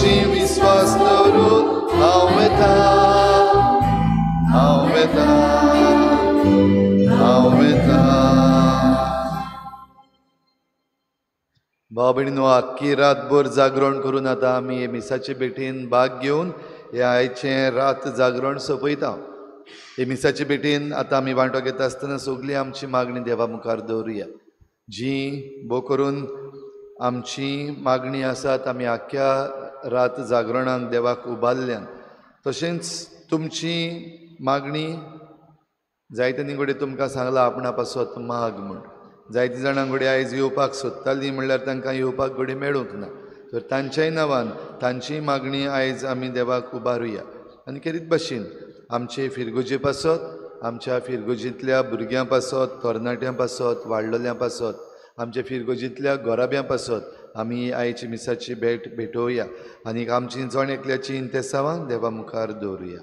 तुजी विश्वास दवरून हांव येता हांव येता हांव येता. भाव भयणीनो, आख्खी रातभर जागरण करून आतां आमी हे मिसाचे भेटीन भाग घेवन हे आयचें रात जागरण सोंपयता. हे मिसाचे भेटीन आतां आमी वांटो घेता आसतना सगळी आमची मागणी देवा मुखार दवरुया. जी भोव करून आमची मागणी आसात आमी आख्ख्या रात जागरणाक देवाक उबारल्यान, तशेंच तुमची मागणी जायत्यांनी कडेन तुमकां सांगला आपणा पासत माग म्हूण. जायतीं जाणां कडेन आयज येवपाक सोदतालीं म्हणल्यार तांकां येवपाक घडये मेळूंक ना. तर तांच्याय नांवान तांची मागणी आयज आमी देवाक उबारुया. आनी खेरीत भाशेन आमचे फिरगुजे पासत, आमच्या फिरगुजींतल्या भुरग्यां पासत, तरणाट्यां पासत, वाडलोल्यां पासत, आमच्या फिरगुजींतल्या गोराब्यां पासत आमी आयची मिसाची भेटोवया आनी आमची जण एकल्याची इंतेसांवां देवा मुखार दवरुया.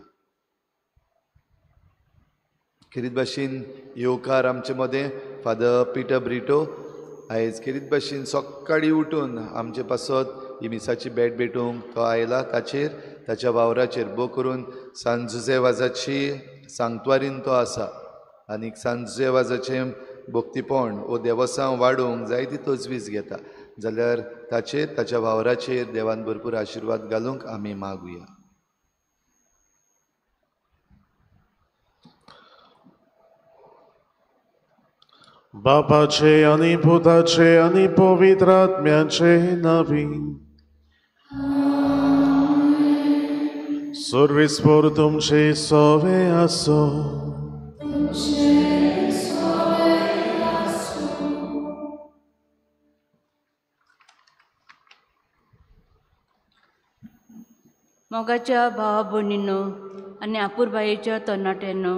खेरीत भाशेन येवकार आमचे मदें फादर पिटर ब्रिटो आयज खेरीत भाशेन सकाळीं उठून आमचे पासत ही मिसाची भेटूंक तो आयला. ताच्या वावराचेर भोव करून सान जुझेवाजाची सांगतवारीन तो आसा आनी सान जुझेवाजाचें भक्तीपण वो देवसांव वाडोवंक जायती तजवीज घेता. जाल्यार ताच्या वावराचेर देवान भरपूर आशिर्वाद घालूंक आमी मागुया. बापाचे आनी पुताचे आनी पवित्र आत्म्याचे नांवी. सर्वेस्पर तुमचे सोवे आसो. मोगाच्या भावा भयणींनो आनी आपुरबायेच्या तरणाट्यांनो,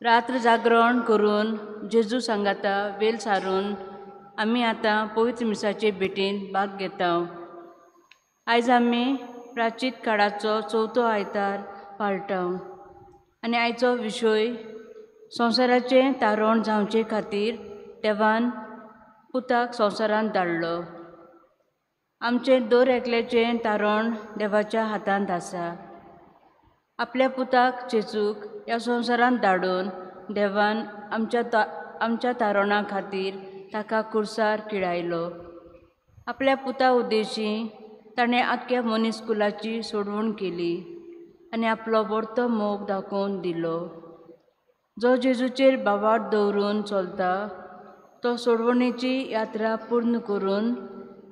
रात्र जागरण करून जेजू सांगाता वेल सारून आमी आतां पवित्र मिसाचे भेटीन भाग घेता. आयज आमी प्राचीत काळाचो चवथो आयतार पाळटा आनी आयचो विशय संवसाराचें तारण जावचे खातीर देवान पुताक संवसारांत धाडलो. आमचें दर एकल्याचें तारण देवाच्या हातांत आसा. आपल्या पुताक जेजूक ह्या संवसारांत धाडून देवान आमच्या तारणा खातीर ताका कुर्सार किळायलो. आपल्या पुता उद्देशी ताणें आख्ख्या मनीसकुलाची सोडवण केली आनी आपलो वर्तो मोग दाखोवन दिलो. जो जेजूचेर बावार्थ दवरून चलता तो सोडवणेची यात्रा पूर्ण करून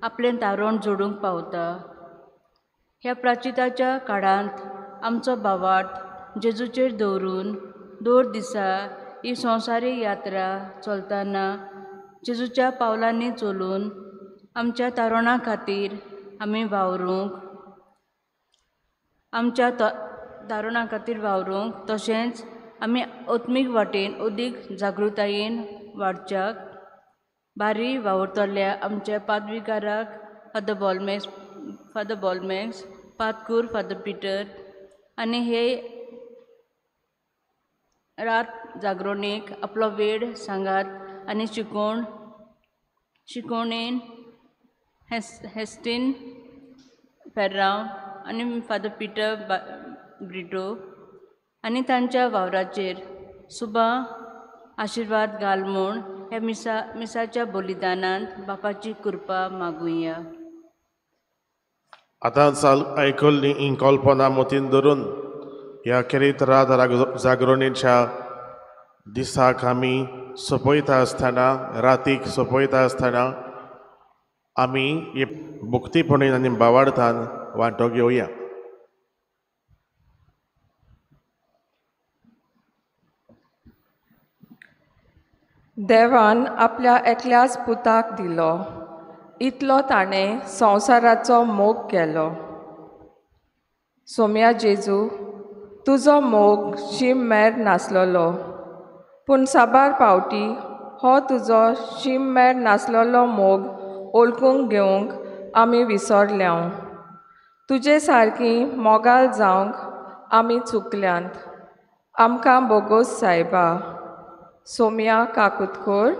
आपलें तारण जोडूंक पावता. ह्या प्राचिताच्या काळांत आमचो बावार्थ जेजूचेर दवरून दर दिसा ही संवसारी यात्रा चलतना जेजूच्या पावलांनी चलून आमच्या तारणा खातीर आमी वावरूंक तशेंच आमी आत्मीक वाटेन अदीक जागृतायेन वाडच्याक बारी वावुरतल्या आमच्या पादविकाराक फादर बॉलमॅक्स, पातकूर फादर पिटर आनी हे रात जागरणेक आपलो वेळ सांगात आनी शिकोवणेन हेस्टीन फेर्रांव आनी फादर पिटर ब्रिटो आनी तांच्या वावराचेर सुबां आशिर्वाद घाल म्हूण ह्या मिसाच्या बलिदानांत बापाची कृपा मागुया. आतां आयकल्ली ही कल्पना मतीन धरून ह्या खेरीत रात जागरणेच्या दिसाक आमी रातीक सोंपयता आसतना आमी हे भक्तीपणीन आनी बावार्थान वांटो घेवया. देवान आपल्या एकल्याच पुताक दिलो, इतलो ताणें संवसाराचो मोग केलो. सोम्या जेजू, तुजो मोग शीम मेर नासलोलो, पूण साबार पावटी हो तुजो शीम मेर नासलोलो मोग ओळखूंक घेवंक आमी विसरल्यांव. तुजे सारकी मोगाल जावंक आमी चुकल्यांत. आमकां बोगोस सायबा. सोम्या काकुतकोर.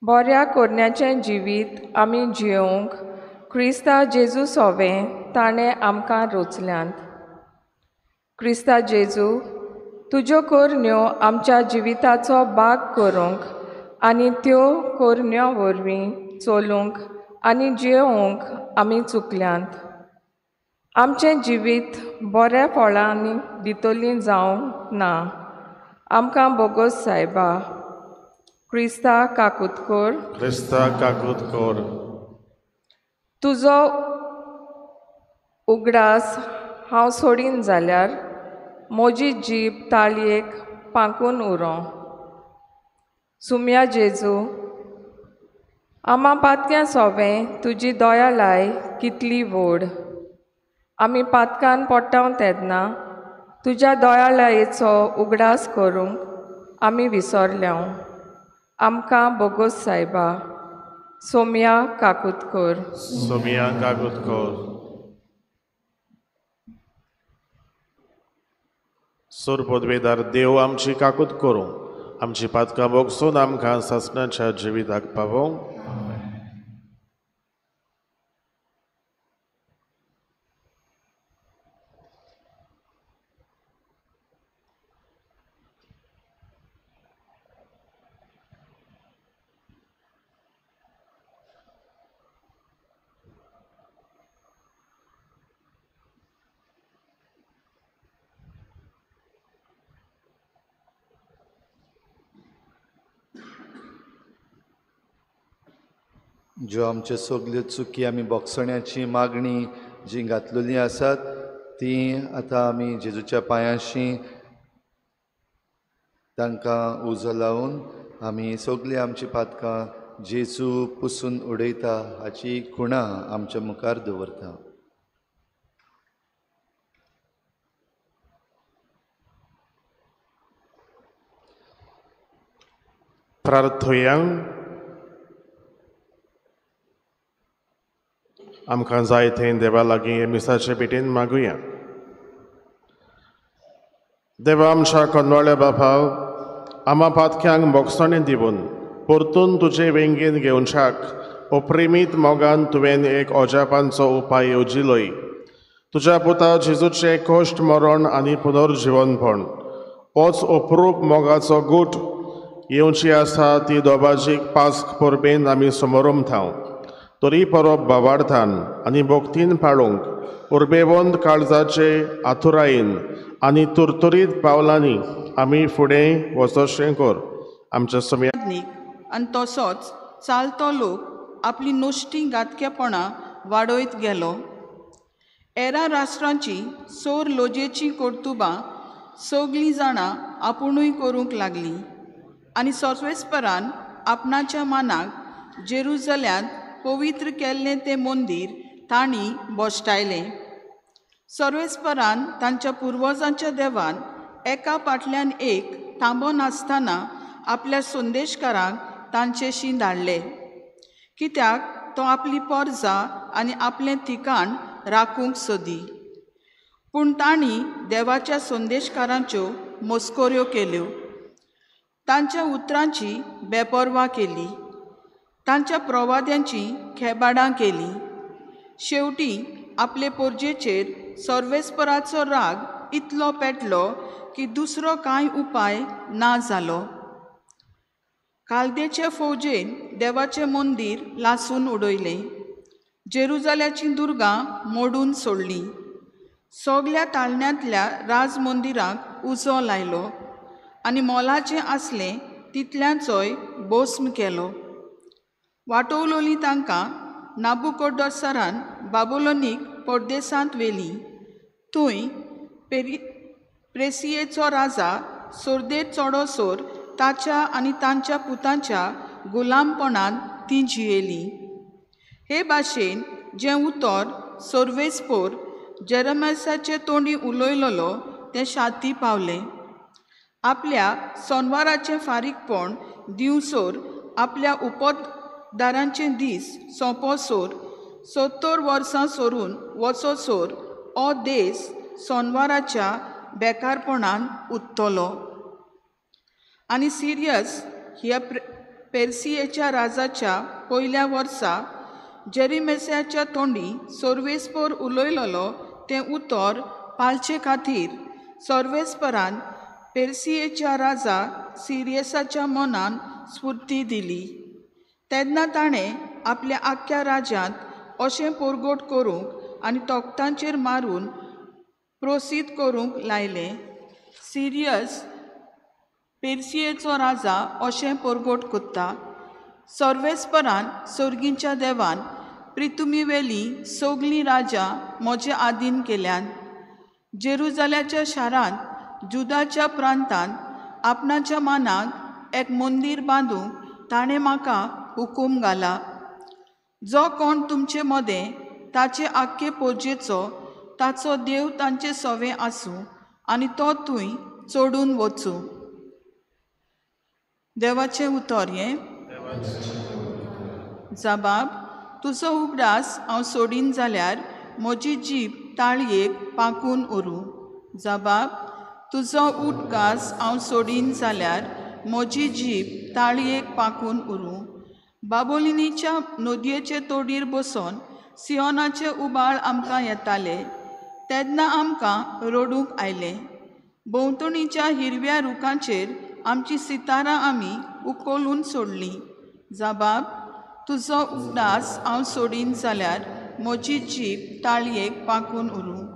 बऱ्या कोरण्याचें जिवीत आमी जियोंक क्रिस्ता जेजू सोवें ताणें आमकां रोचल्यांत. क्रिस्ता जेजू, तुज्यो कोरण्यो आमच्या जिविताचो भाग करूंक आनी त्यो कोरण्यो वरवीं चलूंक आनी जियोंक आमी चुकल्यांत. आमचें जिवीत बऱ्या फळांनी दितलीं जावंक ना. आमकां बोगोस सायबा. क्रिस्ता काकुतकोर, क्रिस्ता काकूत कोर. तुजो उगडास हांव सोडीन जाल्यार म्हजी जीब ताळयेक पांकून उरो. सुम्या जेजू, आमा पातक्यां सोवें तुजी दोयालाय कितली व्हड. आमी पातकान पडटाव तेन्ना तुज्या दोयालायेचो उगडास करूंक आमी विसरल्यांव. आमकां बोगोस सायबा. सोम्या काकुतकोर. सोमिया काकूत कोर. सोर पदवेदार देव आमची काकूत करूं, आमची पातकां बोगसून आमकां सासणाच्या जिविताक पावों. ज्यो आमच्यो सगल्यो चुकी आमी बोगसण्याची मागणी जी घातलेली आसात ती आतां आमी जेजूच्या पांयाशी तांकां उजो लावन आमी सगलीं आमची पातकां जेजू पुसून उडयता हाची खुणां आमच्या मुखार दवरता. प्रार्थुया. आमकां जाय थंय देवा लागीं हे मिसाचे पेटीन मागुया. देवा आमच्या कन्नोळ्या बापा, आमा पातक्यांक बोगसणें दिवन परतून तुजे वेंगेन घेवनशाक अप्रेमीत मोगान तुवें एक ओजापांचो उपाय येवजिलोय. तुज्या पुता जेजूचे कोश्ट मरण आनी पुनर्जिवनपण होच अप्रूप मोगाचो गूट येवची आसा ती दोबाजीक पास्क परबेन आमी समोरुमथाव. तरी परब बाबार्थान आनी भोक्तीन पाळूंक उर्बेवंत काळजाचे आथुरायेन आनी तुरतुरीत पावलांनी आमी फुडें वचोशें कर. आमच्या समेत आनी तसोच चालतो लोक आपली नोश्टी गातकेपणां वाडयत गेलो. हेरां राष्ट्रांची सोर लोजेची कर्तुबां सगळीं जाणां आपुणूय करूंक लागलीं आनी सर्वेस्परान आपणाच्या मानाक जेरुजल्यांत पवित्र केल्लें तें मंदीर तांणी बोश्टायलें. सर्वेस्परान तांच्या पुर्वजांच्या देवान एका फाटल्यान एक थांबोन आसतना आपल्या संदेशकारांक तांचेशी धाडले, कित्याक तो आपली परजां आनी आपलें ठिकाण राखूंक सोदी. पूण तांणी देवाच्या संदेशकारांच्यो मस्कोऱ्यो केल्यो, तांच्या उतरांची बेपर्वा केली, तांच्या प्रवाद्यांची खेबाडां केलीं. शेवटी आपले पोरजेचेर सर्वेस्पराचो राग इतलो पेटलो की दुसरो कांय उपाय ना जालो. काल्देचे फौजेन देवाचें मंदीर लासून उडयलें. जेरुजाल्याची दुर्गां मोडून सोडलीं. सगल्या ताळण्यांतल्या राज मंदिराक उजो लायलो आनी मोलाचें आसलें तितल्यांचोय भस्म केलो. वाटोवलोलीं तांकां नाबुकोडोसारान बाबुलोनीक परदेसांत व्हेलीं. थंय प्रेसियेचो राजा सोर्देर चोडोसोर ताच्या आनी तांच्या पुतांच्या गुलामपणान तीं जियेलीं. हे भाशेन जें उतर सर्वेस्पोर जेरेमियाचे तोंडी उलयलोलो तें शाती पावलें. आपल्या सोनवाराचें फारीकपण दिवसोर आपल्या उपदारांचे दीस सोंपोसोर 70 वर्सां सोरून वचोसोर हो देश सोनवाराच्या बेकारपणान उत्तलो. आनी सिरियस ह्या पेर्सियेच्या राजाच्या पयल्या वर्सा जेरिमेसाच्या तोंडी सोर्वेस्पोर उलयलोलो तें उतर पालचे खातीर सोर्वेस्परान पेर्सियेच्या राजा सिरियसाच्या मनान स्फूर्ती दिली. तेन्ना ताणें आपल्या आख्या राज्यांत अशें पोरगोट करूंक आनी तोक्तांचेर मारून प्रोसीत करूंक लायलें. सिरियस पेर्सियेचो राजा अशें पोरगोट कोत्ता. सोर्वेस्परान सर्गींच्या देवान प्रितुमीवेली सगलीं राजा म्हजे आधीन केल्यान. जेरुजाल्याच्या शारांत जुदाच्या प्रांतांत आपणाच्या मानाक एक मंदीर बांदूंक ताणें म्हाका हुकूम घाला. जो कोण तुमचे मदें ताचे आख्खे पोरजेचो ताचो देव तांचे सवें आसूं आनी तो थंय चडून वचूं. देवाचें उतर हें. जबाब: तुजो उगडास हांव सोडीन जाल्यार म्हजी जीब ताळयेक पाकून उरूं. जबाब: तुजो उदकास हांव सोडीन जाल्यार म्हजी जीब ताळयेक पाकून उरूं. बाबोलिनीच्या नदयेचे तोडीर बसून सियोनाचे उबाळ आमकां येताले तेन्ना आमकां रडूंक आयलें. भोंवतणीच्या हिरव्या रुखांचेर आमची सितारां आमी उखलून सोडलीं. जबाब: तुजो उगडास हांव सोडीन जाल्यार म्हजी जीब ताळयेक पाकून उरूं.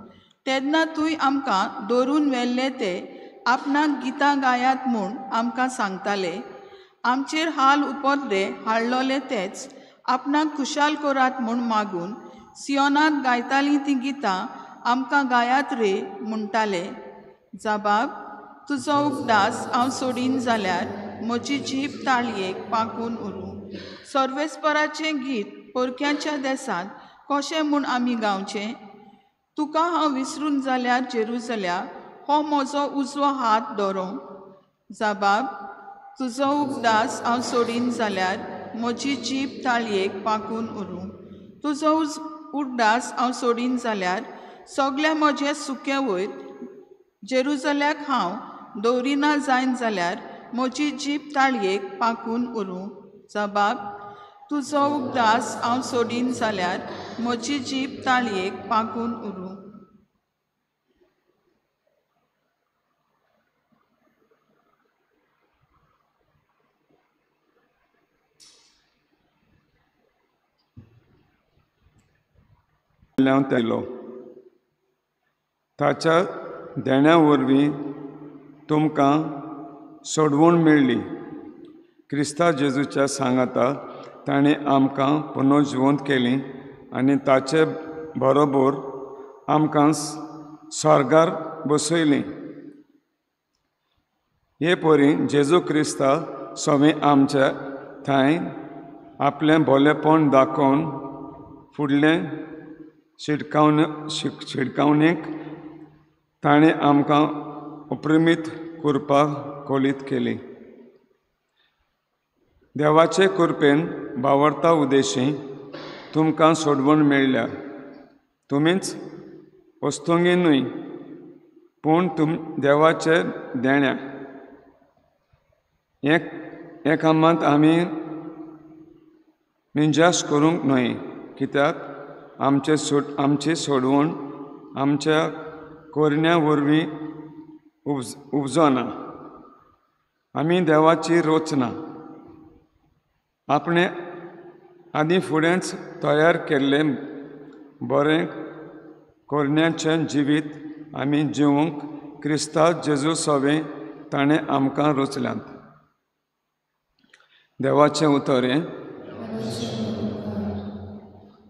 तेन्ना तुवें आमकां दवरून व्हेल्ले ते आपणाक गितां गायात म्हूण आमकां सांगताले. आमचेर हाल उपद्रे हाडलोले तेच आपणाक खुशाल करात म्हूण मागून सियोनांत गायतालीं तीं गितां आमकां गायात रे म्हणटाले. जबाब: तुजो उगडास हांव सोडीन जाल्यार म्हजी जीब ताळयेक पाकून उरूं. सोर्वेस्पराचें गीत परक्यांच्या देसांत कशें म्हूण आमी गावचें? तुका हांव विसरून जाल्यार जेरुजल्या हो म्हजो उजवो हात धरो. जबाब: तुजो उगडास हांव सोडीन जाल्यार म्हजी जीब ताळयेक पाकून उरूं. तुजो उगडास हांव सोडीन जाल्यार सगळे म्हजें सुकें वयर जेरुजल्याक हांव दवरिना जायन जाल्यार म्हजी जीब ताळयेक पाकून उरूं. जबाब: तुजो उगडास हांव सोडीन जाल्यार म्हजी जीब ताळयेक पाकून उरूं. ताच्या देण्या वरवीं तुमकां सोडवण मेळ्ळी. क्रिस्ता जेजूच्या सांगाता ताणें आमकां पुनर्जिवंत केलीं आनी ताचे बरोबर आमकां स्वर्गार बसयलीं. हे परी जेजू क्रिस्ता सवें आमच्या थंय आपलें भलेपण दाखोवन फुडलें शिडकावणेक ताणें आमकां अप्रिमीत करपाक कोलीत केली. देवाचे कृपेन भावार्था उद्देशी तुमकां सोडवण मेळ्ळ्या. तुमीच वस्तुंगी न्हय पूण देवाचे देण्या. हे कामांत आमी निजाश करूंक न्हय कित्याक आमची सोडवण आमच्या कोरण्या वरवीं उपजना. आमी देवाची रचना आपणे आदी फुडेंच तयार केल्लें बरें कोरण्याचें जिवीत आमी जिवंक क्रिस्ता जेजू सवें ताणें आमकां रचल्यांत. देवाचें उतर हें.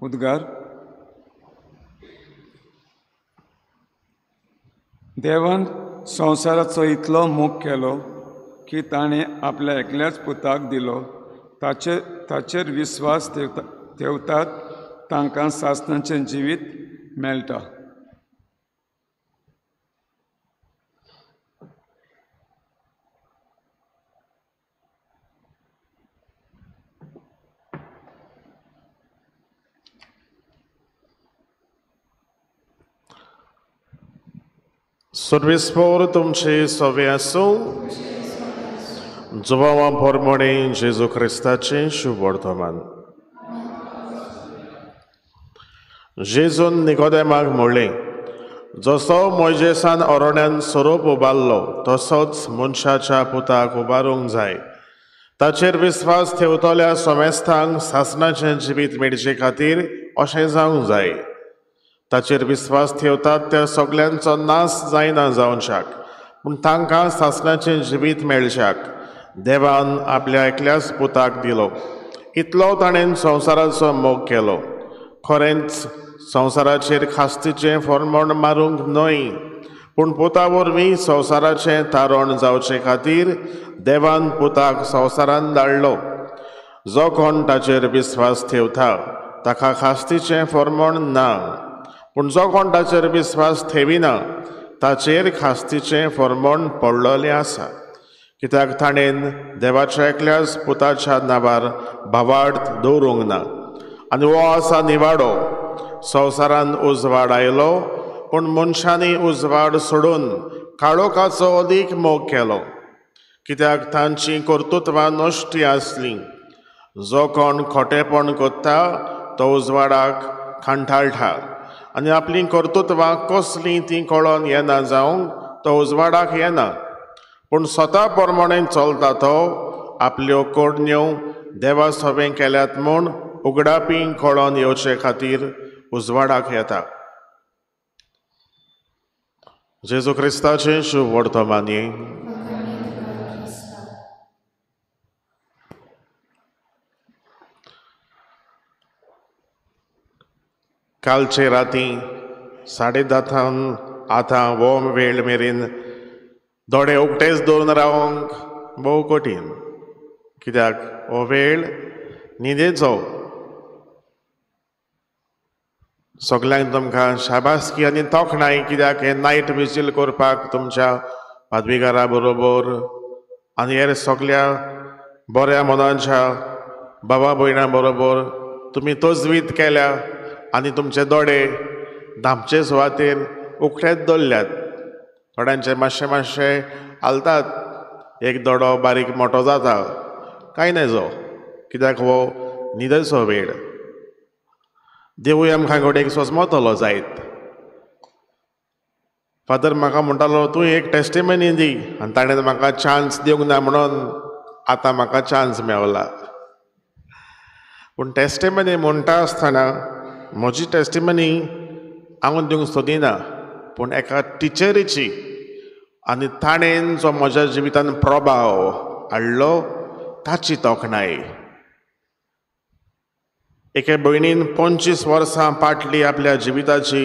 उद्गार. देवान संवसाराचो इतलो मोग केलो की ताणें आपल्या एकल्याच पुताक दिलो. ताचेर विस्वास ठेवतात तांकां सासणाचें जिवीत मेळटा. सर्वेस्पोर तुमचे सवे आसूं. जुवांवा पोरमोणे जेजू क्रिस्ताचें शुभ वर्तमान. जेजून निकोदेमाक म्हणलें, जसो मोइजेसान अरण्यान सोरोप उबारलो तसोच मनशाच्या पुताक उबारूंक जाय. ताचेर विस्वास ठेवतल्या सोमेस्तांक सासणाचें जिवीत मेळचे खातीर अशें जावंक जाय. ताचेर विस्वास ठेवतात त्या सगल्यांचो नाश जायना जावच्याक, पूण तांकां सासणाचें जिवीत मेळच्याक देवान आपल्या एकल्याच पुताक दिलो. इतलो ताणें संवसाराचो मोग केलो. खरेंच संवसाराचेर खास्तीचें फर्मोण मारूंक न्हय, पूण पुता वरवीं संवसाराचें तारण जावचे खातीर देवान पुताक संवसारांत धाडलो. जो कोण ताचेर विस्वास ठेवता ताका खास्तीचें फर्मोण ना, पूण जो कोण ताचेर विस्वास ठेविना ताचेर खास्तीचें फर्मोण पडलेलें आसा. कित्याक ताणेन देवाच्या एकल्याच पुताच्या नांवार भावार्थ दवरूंक ना. आनी हो आसा निवाडो. संवसारांत उजवाड आयलो, पूण मनशांनी उजवाड सोडून काळोखाचो अदीक मोग केलो, कित्याक तांचीं कर्तुत्वां नश्टी आसलीं. जो कोण खोटेपण कोत्ता तो उजवाडाक खांठाळटा, आनी आपलीं कर्तुत्वां कसलीं तीं कळोन येना जावंक तो उजवाडाक येना. पूण स्वता प्रमाणे चलता तो आपल्यो कोडण्यो देवा सोबे केल्यात म्हूण उगडापी कळोन येवचे खातीर उजवाडाक येता. जेजू क्रिस्ताचें शुभ वर्तमान. कालचे राती 10:30 आतां हो वेळ मेरेन दोळे उगटेच दवरून रावंक भोव कठीण, कित्याक हो वेळ न्हिदेचो. सगल्यांक तुमकां शाबासकी आनी तोखणाय, कित्याक हे नायट विजील करपाक तुमच्या पादवीकारा बरोबर आनी हेर सगल्या बऱ्या मनाच्या भावा भयणां बरोबर तुमी तजवीज केल्या आनी तुमचे दोळे धामचे सुवातेर उगटेच दवरल्यात. थोड्यांचे मातशे मातशे हालतात, एक दोडो बारीक मोठो जाता, कांय नजो, कित्याक हो न्हिदेचो वेळ. देवूय आमकां घोडेक सोजमोतलो जायत. फादर म्हाका म्हणटालो तूं एक टेस्टिमनी दी, आनी ताणें म्हाका चान्स दिवंक ना म्हणून आतां म्हाका चान्स मेवला. पूण टेस्टिमनी म्हणटा आसतना म्हजी टेस्टिमनी हांव दिवंक सोदिना, पूण एका टिचरीची, आनी ताणेन जो म्हज्या जिवितान प्रभाव हाडलो ताची तोखणाय. एके भयणीन 25 वर्सां पाटली आपल्या जिविताची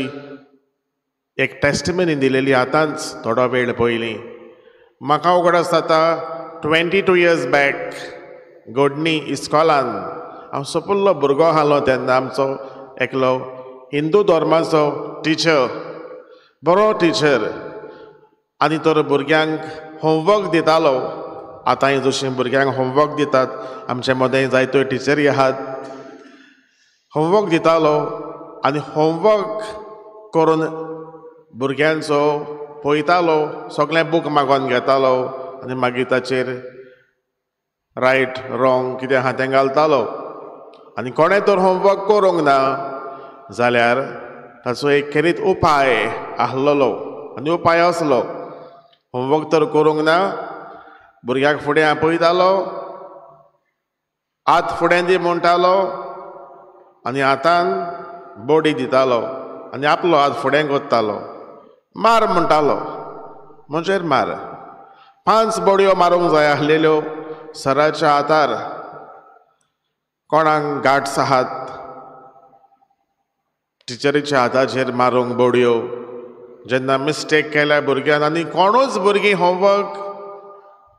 एक टेस्टिमनी दिलेली आतांच थोडो वेळ पयलीं. म्हाका उगडास जाता 22 years बॅक गोडणी इस्कॉलान हांव सोपुल्लो भुरगो आहलो तेन्ना आमचो एकलो हिंदू धर्माचो टिचर, बरो टिचर, आनी तर भुरग्यांक होमवर्क दितालो. आतांय जशीं भुरग्यांक होमवर्क दितात, आमचे मदें जायत्यो टिचरी आहात, होमवर्क दितालो आनी होमवर्क करून भुरग्यांचो पळयतालो, सगळें बूक मागोन घेतालो आनी मागीर ताचेर रायट रॉंग कितें आहा तें घालतालो. आनी कोणें तर होमवर्क करूंक ना जाल्यार ताचो एक खेरीत उपाय आहलोलो, आनी उपाय असलो, होमवर्क तर करूंक ना, भुरग्याक फुडें आपयतालो, हात फुडें दी म्हणटालो आनी हातान बोडी दितालो आनी आपलो हात फुडें करतालो. मार म्हणटालो, म्हणजेर मार. 5 बोडयो मारूंक जाय आसलेल्यो सराच्या हातार. कोणाक गाट्स आहात टिचरीच्या हाताचेर मारूंक बोडयो, जेन्ना मिस्टेक केल्या भुरग्यान, आनी कोणूच भुरगीं होमवर्क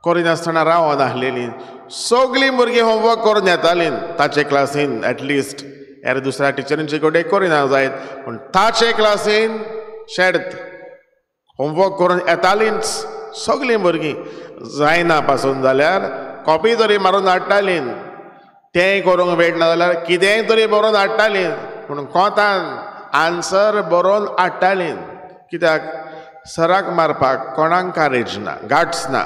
करिनासतना रावोन आसलेलीं, सगलीं भुरगीं होमवर्क करून येतालीं ताचे क्लासीन. एटलिस्ट हेर दुसऱ्या टिचरींचे कडेन करिना जायत, पूण ताचे क्लासीन शेर्त होमवर्क करून येतालींच सगलीं भुरगीं. जायना पासून जाल्यार कॉपी तरी मारून हाडटालीं, तेंय करूंक वेळ ना जाल्यार कितेंय तरी बरोवन हाडटालीं, पूण कोंतान आन्सर बरोवन हाडटालीं. कित्याक सराक मारपाक कोणाक कारेज ना, गाट्स ना.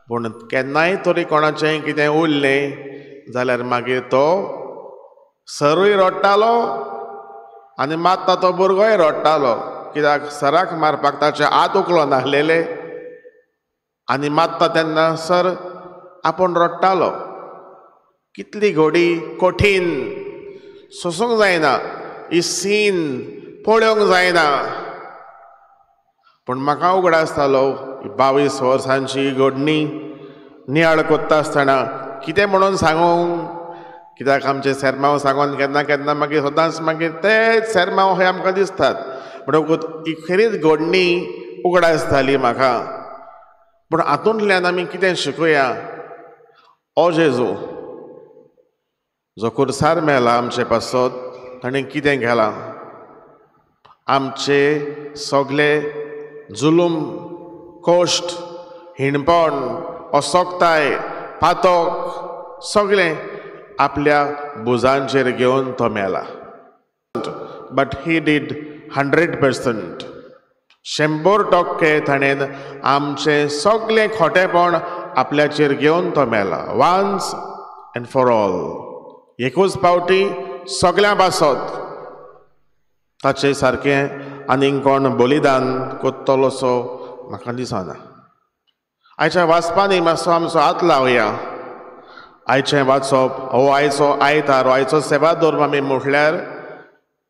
पूण केन्नाय तरी कोणाचें कितें उरलें जाल्यार मागीर तो सरूय रडटालो आनी मात्ता तो भुरगोय रडटालो, कित्याक सराक मारपाक ताचे हात उखलो नासलेले आनी मात्ता तेन्ना सर आपूण रडटालो. कितली घडी कठीण, सोसूंक जायना, ही सीन पळोवंक जायना. पूण म्हाका उगड आसतालो 22 वर्सांची घडणी नियाळ कोत्ता आसतना कितें म्हणून सांगूंक, कित्याक आमचे सेरमांव सांगोन केन्ना केन्ना मागीर सदांच मागीर तेच सेरमांव हे आमकां दिसतात. म्हणटकूच ही खरीच घडणी उगड आसताली म्हाका. पूण हातूंतल्यान आमी कितें शिकुया, ओ जेजू जो खुर्सार मेला आमचे पासत, ताणें कितें केलां, आमचे सगळे जुलूम, कोश्ट, हिणपण, असोकताय, पातक सगळें आपल्या भुजांचेर घेवन तो मेला. But he did 100%. 100% ताणें आमचें सगळें खोटेपण आपल्याचेर घेवन तो मेला. वन्स एंड फॉर ऑल, एकूच पावटी सगळ्यां पासत. ताचे सारकें आनीक कोण बलिदान कोत्तलो सो म्हाका दिसना. आयच्या वाचपांनी मातसो आमचो हात लावया. आयचें वाचप हो आयचो आयतार, हो आयचो सेवा धर्म आमी म्हटल्यार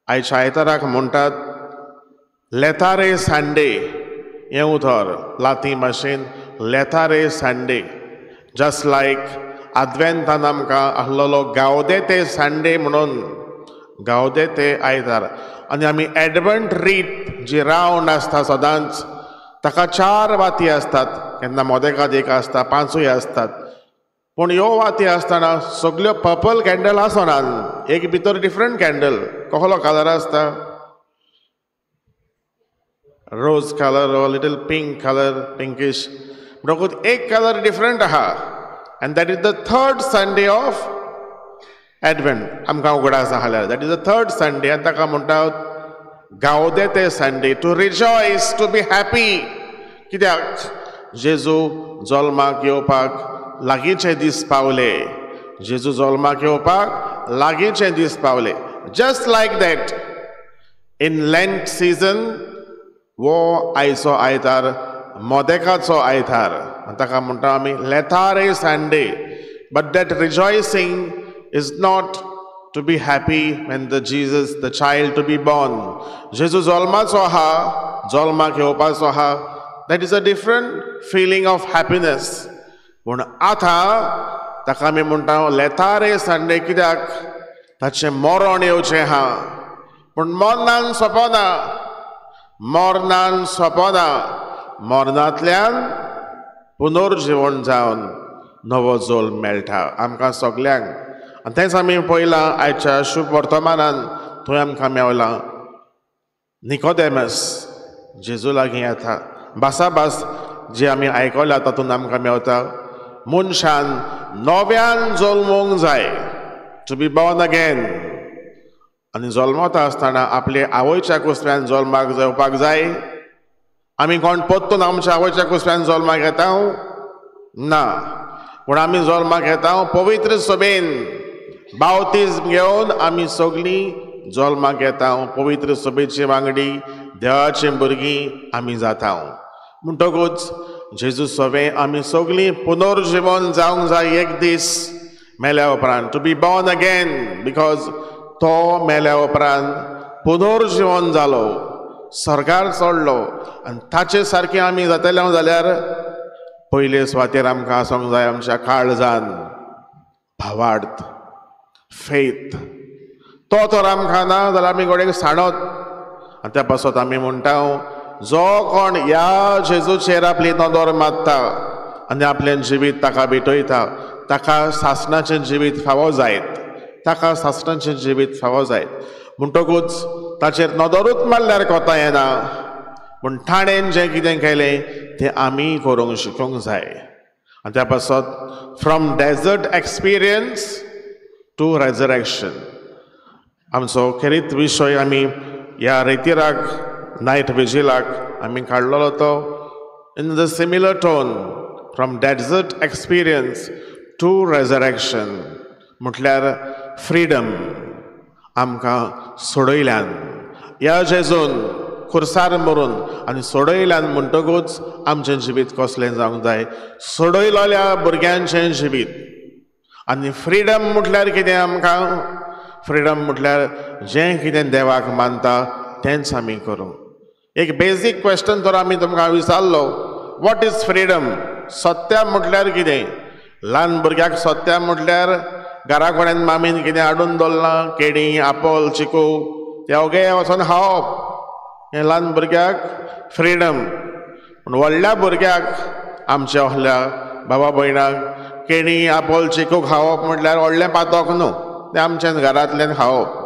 आयच्या आयताराक म्हणटात लेथारे संडे. हें उतर लातीन भाशेन लेथारे संडे. जस्ट लायक आद्वेंतान आमकां आसलोलो गावदेते संडे म्हणून, गावदेते आयतार. आनी आमी एडवेंट रीत जी रावंड आसता सदांच, ताका 4 वाती आसतात. केन्ना मोदेकाद एक आसता, 5 आसतात. पूण ह्यो वाती आसतना सगल्यो पर्पल कॅन्डल आसनात. एक भितर डिफरंट कॅन्डल, कसलो कलर आसता, rose colour or little pink color, pinkish. म्हणटकूच एक कलर डिफरंट आहा. And that is the 3rd Sunday of Advent. आमकां उगडास आसल्यार that is the 3rd Sunday. आनी ताका म्हणटात गावदेते Sunday, to rejoice, to be happy. कित्याक जेजू जल्माक येवपाक लागींचे दीस पावले. जेजू जल्माक येवपाक लागींचे दीस पावले. Just like that in Lent season वो आयचो आयतार मोदेकाचो आयतार. ताका म्हणटा आमी लेथारे Sunday. But that rejoicing is not to be happy when the Jesus, the child to be born. जेजू जल्माचो आहा, जल्माक येवपाचो आहा. That is a different feeling of happiness. पूण आतां ताका आमी म्हणटा लेथारे संडे, कित्याक ताचें मरण येवचें आहा. पूण मरणान सोंपना, मरणान सोंपना. मरणांतल्यान पुनर्जीवन जावन नवो जल्म मेळटा आमकां सगल्यांक. आनी तेंच आमी पळयलां आयच्या शुभ वर्तमानान. थंय आमकां मेवलां निकोदेमस जेजू लागीं येता. बासाबास जे आमी आयकलां तातूंत आमकां मेवता मनशान नव्यान जल्मूंक जाय, टू बी बॉर्न अगेन. आनी जल्मता आसतना आपले आवयच्या कुसऱ्यान जल्माक येवपाक जाय. आमी कोण पोत्तून आमच्या आवयच्या कुसऱ्यान जल्माक येता ना, पूण आमी जल्माक येता पवित्र सभेन. बावतीज घेवन आमी सगळीं जल्माक येता. पवित्र सभेची वांगडी देवाचीं भुरगीं आमी जाता. म्हणटकूच जेजू सभे आमी सगळीं पुनर्जीवन जावंक जाय एक दीस मेल्या उपरांत. To be born again, because तो मेल्या उपरांत पुनर्जीवन जालो, सरकार चडलो. आनी ताचे सारकें आमी जातले जाल्यार पयले सुवातेर आमकां आसूंक जाय आमच्या काळजान भावार्थ, फेथ. तो तर आमकां ना जाल्यार आमी गोडेक सांडत. आनी त्या पासत आमी म्हणटा जो कोण ह्या जेजूचेर आपली नदर मारता आनी आपलें जिवीत ताका भेटयता, ताका सासणाचें जिवीत फावो जायत. ताका सासणाचें जिवीत फावो जायत. म्हणटकूच ताचेर नदरूच मारल्यार कोता येना. पूण ताणें जें कितें केलें तें आमी करूंक शिकूंक जाय. आनी त्या पासत from desert experience to resurrection आमचो खरीत विशय आमी ह्या रेतीराक नायट विजिलाक आमी काडलेलो तो in the similar tone from desert experience to resurrection म्हटल्यार फ्रीडम आमकां सोडयल्यान ह्या जेजून खुर्सार मरून आनी सोडयल्यान म्हणटकूच आमचें जिवीत कसलें जावंक जाय सोडयलोल्या भुरग्यांचें जिवीत आनी फ्रीडम म्हटल्यार कितें आमकां फ्रीडम म्हटल्यार जें कितें देवाक मानता तेंच आमी करूं एक बेजीक क्वेश्चन तर आमी तुमकां विचारलो वॉट इज फ्रीडम सत्या म्हटल्यार कितें ल्हान भुरग्याक सत्या म्हटल्यार घरा कडेन मामीन कितें हाडून दवरलां केळीं आपोल चिकू ते ओगे वचोन खावप हें ल्हान भुरग्याक फ्रीडम पूण व्हडल्या भुरग्याक आमच्या व्हडल्या बाबा भयणाक केळीं आपोल चिकू खावप म्हटल्यार व्हडलें पातोक न्हू तें आमच्यान घरांतल्यान खावप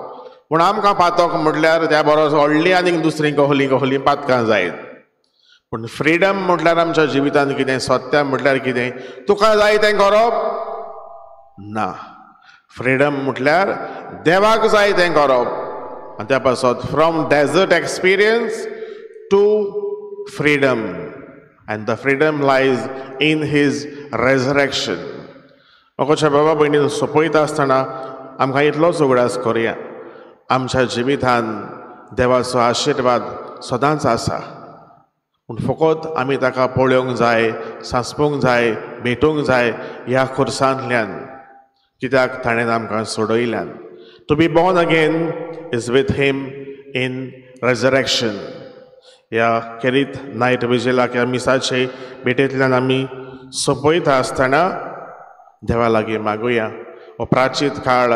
पूण आमकां पातोक म्हटल्यार त्या बरोबर व्हडलीं आनीक दुसरीं कहलीं पातकां जायत पूण फ्रीडम म्हटल्यार आमच्या जिवितांत कितें सत्य म्हटल्यार कितें तुका जाय तें करप ना फ्रीडम म्हटल्यार देवाक जाय तें करप आनी त्या पासत from desert experience to freedom and the freedom lies in his resurrection म्हाकोच्या बाबा भयणीन सोंपयता आसतना आमकां इतलोच उगडास करुया आमच्या जिवितांत देवाचो आशिर्वाद सदांच आसा पूण फकत आमी ताका पळोवंक जाय सांसपूंक जाय भेटूंक जाय ह्या खुर्सांतल्यान कित्याक ताणें आमकां सोडयल्यान to be born again is with him in resurrection ह्या केरीत नायट विजिलाक ह्या मिसाचे भेटेंतल्यान आमी सोंपयता आसतना देवा लागीं मागुया हो प्राचीत काळ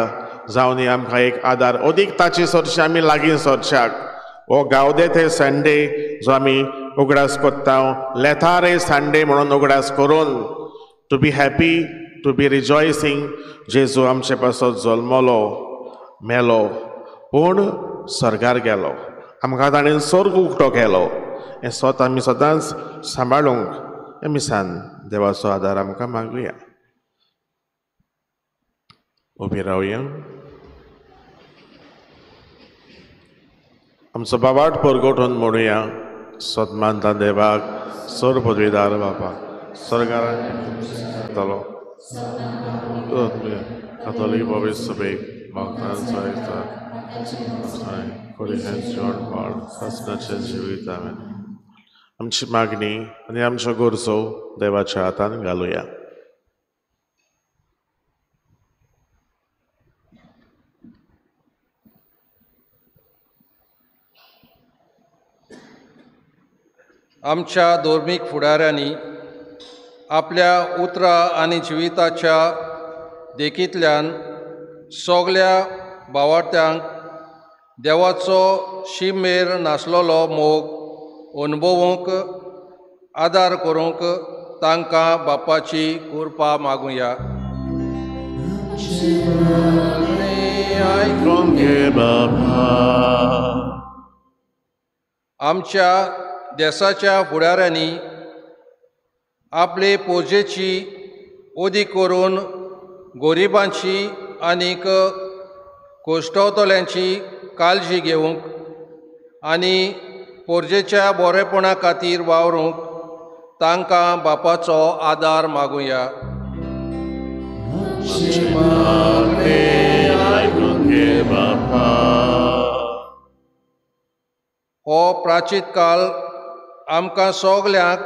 जावन आमकां एक आदार अदीक ताचे सरचे आमी लागीं सरच्याक हो गावदे संडे जो आमी उगडास कोत्ता लेथारे संडे म्हणून उगडास करून to be happy to be rejoicing Jezu आमचे पासत जल्मलो मेलो पूण स्वर्गार गेलो आमकां ताणें स्वर्ग उक्तो केलो हें स्वता आमी सदांच सांबाळूंक हे मिसान देवाचो आदार आमकां मागुया उबी रावया आमचो बाबाट परगोटून म्हणुया सदमानता देवाक सर पदवीदार बापाक स्वर्गार कातोलीक पवित्र सभेक जिवीत आमची मागणी आनी आमच्यो गरजो देवाच्या हातान घालुया आमच्या धर्मीक फुडाऱ्यांनी आपल्या उतरां आनी जिविताच्या देखींतल्यान सगल्या भावार्थ्यांक देवाचो शिमेर नासलोलो मोग अनुभवूंक आदार करूंक तांकां बापाची कृपा मागुया आमच्या देशाच्या फुडाऱ्यांनी आपले पोजेची ओदी करून गोरिबांची आनीक कोश्टवतल्यांची काळजी घेवंक आनी पोरजेच्या बरेपणा खातीर वावरूंक तांकां बापाचो आदार मागुया हो प्राचीत काल आमकां सगल्यांक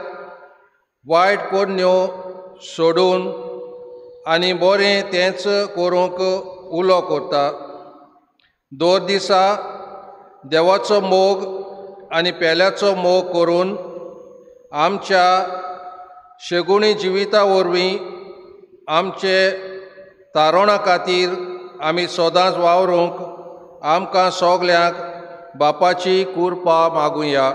वायट कोन्यो सोडून आनी बरें तेंच करूंक उलो करता दर दिसा देवाचो मोग आनी पेल्याचो मोग करून आमच्या शेगुणी जिविता वरवीं आमचे तारणा खातीर आमी सदांच वावरूंक आमकां सगल्यांक बापाची कृपा मागुया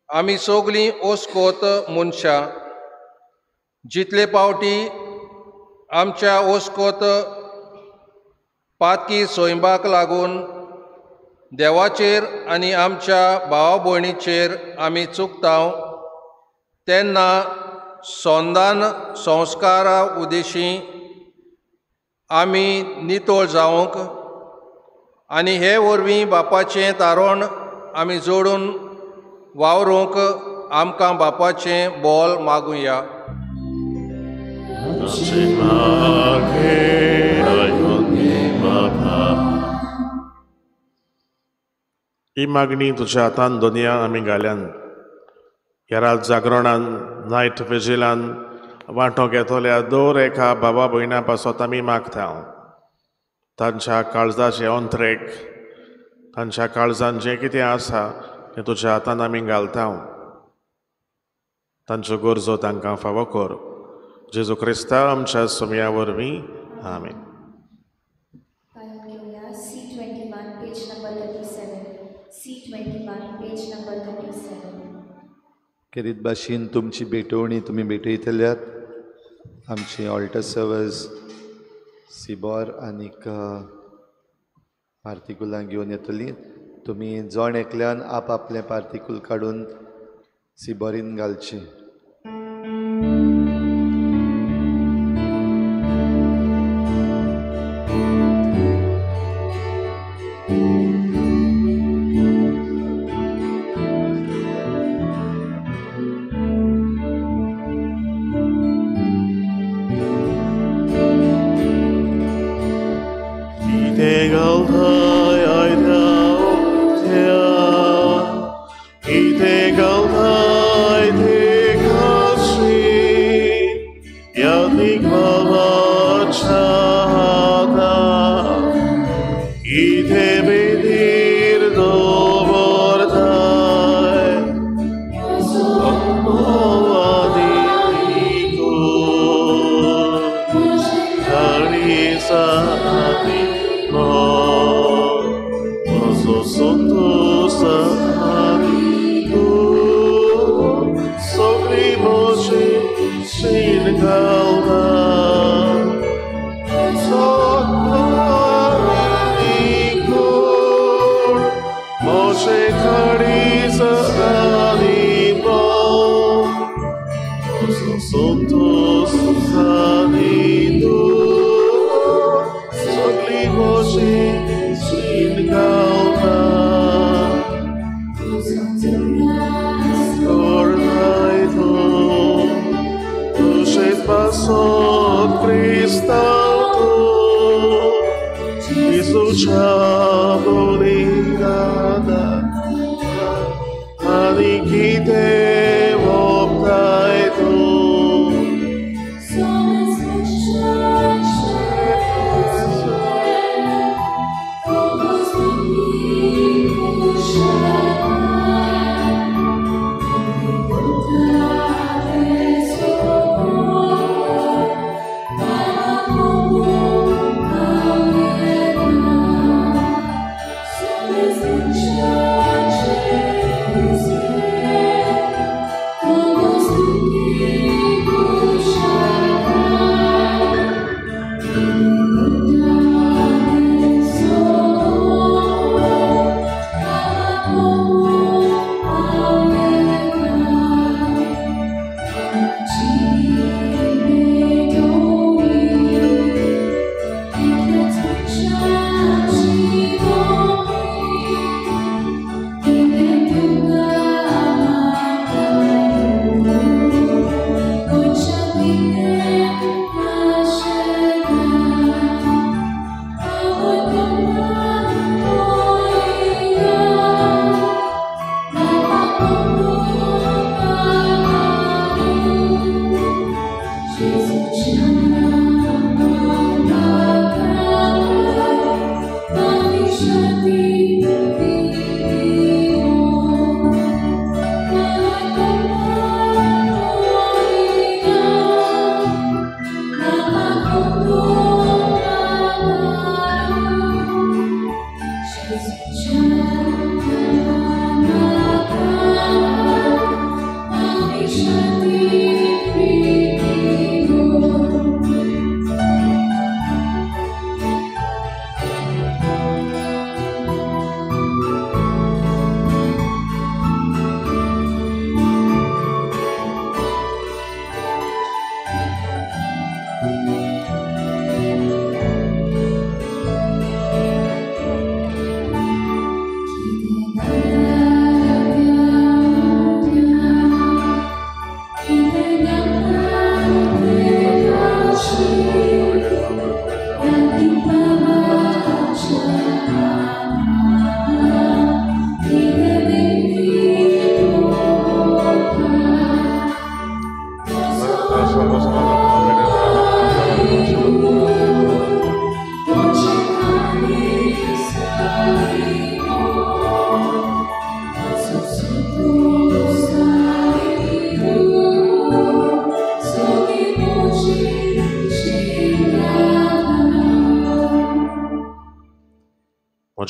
आमी सगलीं ओस्कोत मनशां जितले पावटी आमच्या ओस्कोत पातकी सोयंबाक लागून देवाचेर आनी आमच्या भावा भयणीचेर आमी चुकता तेन्ना सोंदान संस्कारा उद्देशीं आमी नितळ जावंक आनी हे वरवीं बापाचें तारण आमी जोडून वावरूंक आमकां बापाचें बोल मागुया. ही मागणी तुज्या हातान दोनया आमी घाल्यान ह्या रात जागरणान नायट विजिलान वांटो घेतल्या दर एका बाबा भयणा पासत आमी मागता. तांच्या काळजाचे अंतरेक तांच्या काळजान जें कितें आसा तें तुज्या हातान आमी घालता. तांच्यो गरजो तांकां फावो कर. जेजू क्रिस्ता आमच्या सुमया वरवीं आमीन. C21 page number 37. C21 page number 37. खेरीत भाशेन तुमची भेटवणी तुमी भेटयतल्यात आमची ऑल्टर सर्वर्स सिबोर आनीक पार्टिकुलां घेवन येतलीं. तुमी जण एकल्यान आपआपलें पार्टिकूल काडून सिबोरीन घालची.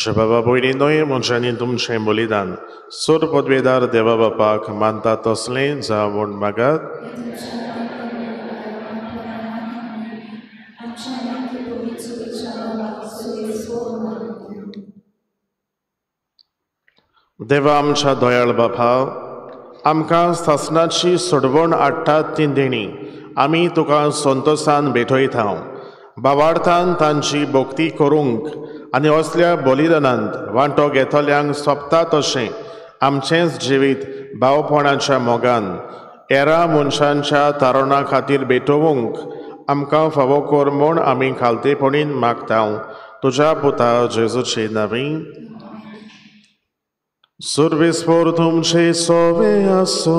म्हज्या बाबा भयणींनोय म्हज्यानी तुमचें बलिदान सोर पदवेदार देवा बापाक मानता तसलें जावं म्हूण मागात. देवा आमच्या दयाळ बापा, आमकां सासणाची सोडवण हाडटात ती देणी आमी तुका संतोशान भेटयता. भावार्थान तांची भोक्ती करूंक आनी असल्या बलिदानांत वांटो घेतल्यांक सोंपता तशें आमचेंच जिवीत भावपणाच्या मोगान हेरां मनशांच्या तारुणा खातीर भेटोवंक आमकां फावो कर म्हूण आमी खालतेपणीन मागता तुज्या पुता जेजूचे नांवी. सर्वेस्पर तुमचे सोवे आसो.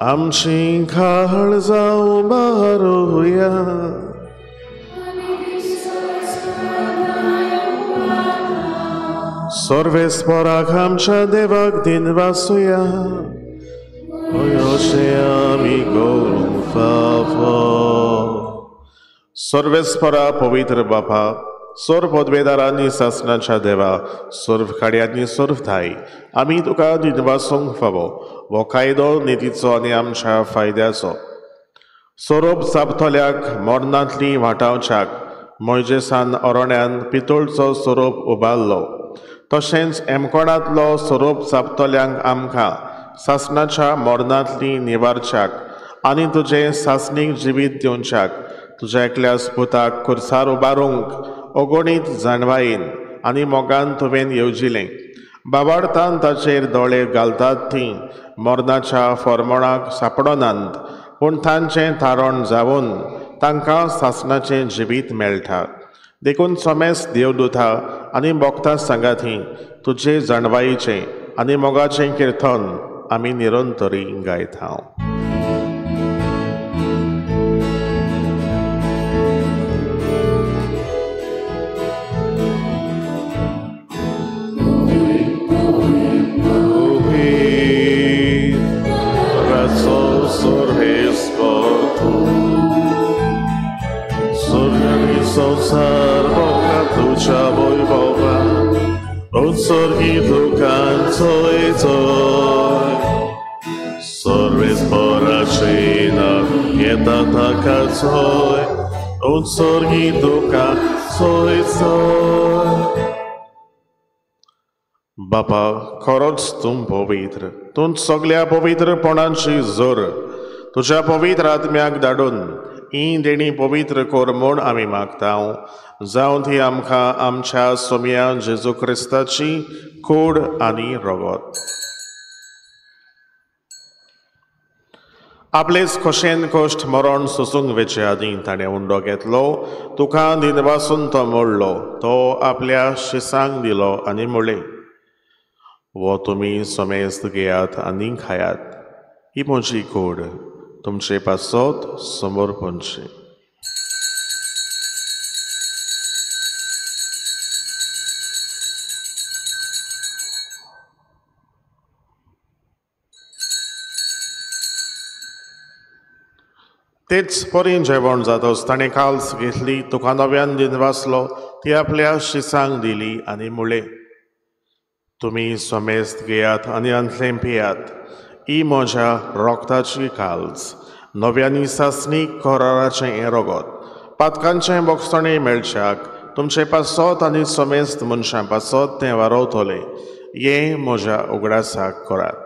आमची खाळ जावं बारुया. सर्वेस्पराक आमच्या देवाक दिनवासुया. अशें आमी करूंक फावो. सर्वेस्परा पवित्र बापा, सोर पदवेदारांनी सासणाच्या देवा, सर्व खाड्यांनी सर्व थाय आमी तुका दिनवासूंक फावो हो कायदो नितीचो आनी आमच्या फायद्याचो. सोरोप सापतल्याक मरणांतली वाटावच्याक मोयजेसान अरोण्यान पितोळचो सोरोप उबारलो, तशेंच एमकोणांतलो सोरोप सापतल्यांक आमकां सासणाच्या मरणांतली निवारच्याक आनी तुजें सासणीक जिवीत दिवच्याक तुज्या एकल्याच पुताक खुर्सार उबारूंक अगणीत जाणवायेन आनी मोगान तुवें येवजिलें. बाबार्थान ताचेर दोळे घालतात तीं मरणाच्या फॉर्मोणाक सापडनात, पूण तांचें तारण जावन तांकां सासणाचें जिवीत मेळटा. देखून सोमेस देवदूता आनी भोक्ता सांगाती तुजे जाणवायेचें आनी मोगाचें किर्तन आमी निरंतरी गायता. संसार Boga tucia wojwowa, utsorgi dukańcoj coj. Sorwis poraczyna, jedna taka coj, utsorgi dukańcoj coj. Bapa, खरोच तूं पवित्र, तूं सगळ्या पवित्रपणाची जोर तुझ्या पवित्र आत्म्याक धाडून ही देणी पवित्र कर म्हूण आमी मागता. जावं ती आमकां आमच्या सोम्या जेजू क्रिस्ताची कूड आनी रगत. आपलेच खोशेन कश्ट मरण सोसूंक वेचे आदी ताणें उंडो घेतलो, तुका दिनवासून तो मोडलो, तो आपल्या शिसांक दिलो आनी म्हळें, वो तुमी सोमेस्त घेयात आनी खायात, ही म्हजी कूड तुमचे पासत समोर पोंचे. तेच परी जेवण जातच ताणें काल्स घेतली, तुका नव्यान दिनवासलो, ती आपल्या शिसांक दिली आनी म्हळें, तुमी सोमेस्त घेयात आनी अंतलें पियात, ही म्हज्या रोगताची काल्स, नव्यांनी सासणी कराराचें हें रगत, पातकांचें बोगसणें मेळच्याक तुमचे पासत आनी सोमेस्त मनशां पासत तें वारवतलें, हें म्हज्या उगडासाक करात.